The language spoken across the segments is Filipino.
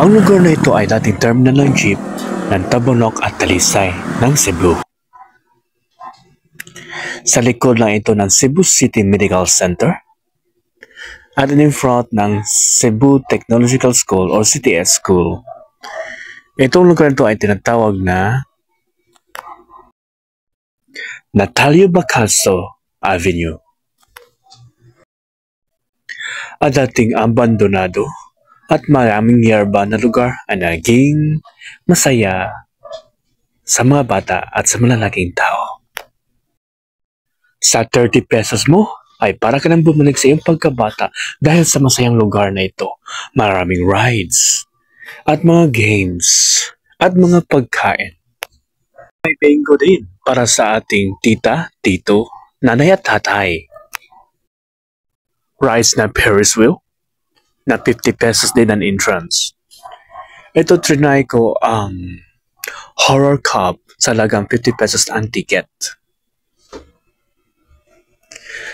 Ang lugar na ito ay dating terminal ng jeep ng Tabunok at Talisay ng Cebu. Sa likod lang ito ng Cebu City Medical Center at in front ng Cebu Technological School or CTS School. Itong lugar ito ay tinatawag na Natalio Bacalso Avenue. At dating abandonado at maraming yerba na lugar ay naging masaya sa mga bata at sa malalaking tao. Sa 30 pesos mo ay para ka nang bumalik sa iyong pagkabata dahil sa masayang lugar na ito. Maraming rides at mga games at mga pagkain. May bingo din para sa ating tita, tito, nanay at tatay. Rides na Ferris wheel na 50 pesos din ang entrance. Ito trinay ko ang horror cup sa lagang 50 pesos ang ticket.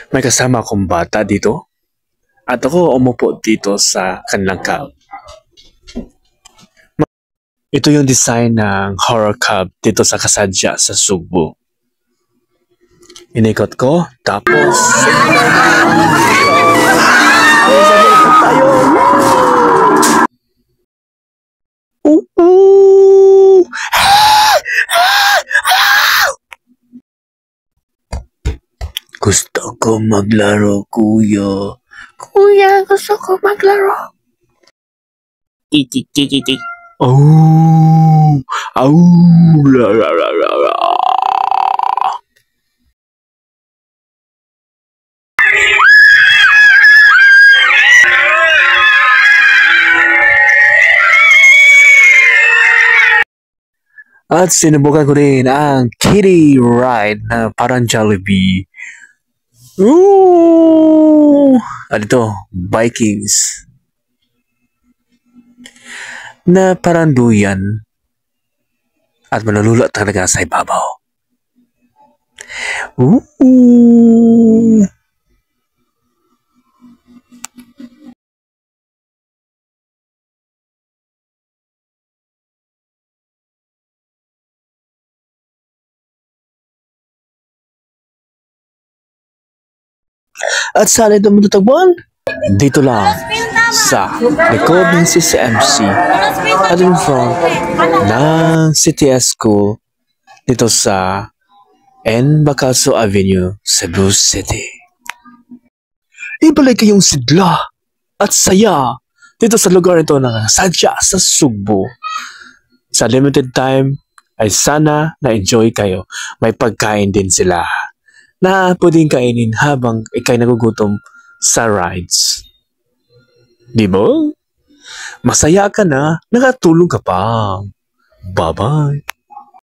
May kasama akong bata dito at ako umupo dito sa kanilang cup. Ito yung design ng horror cup dito sa Kasadya sa Sugbo. Inikot ko, tapos tayo. Gusto ko maglaro, kuya. Kuya, gusto ko maglaro. Titi. Oh, la la la la la. At sinubukan ko rin ang kiddie ride na parang Jollibee. Ooh! At ito, Vikings. Na parang duyan. At malulula talaga sa ibabaw. Ooh! At saan ito matutagpuan? Dito lang sa likod ng CCMC at in front ng CTS School dito sa N. Bacalso Avenue, Cebu City. Ibalik kayong sigla at saya dito sa lugar ito na sadya sa Sugbo. Sa limited time ay sana na-enjoy kayo. May pagkain din sila na pwedeng kainin habang ikay nagugutom sa rides. Di ba? Masaya ka na, nakatulog ka pa. Bye-bye.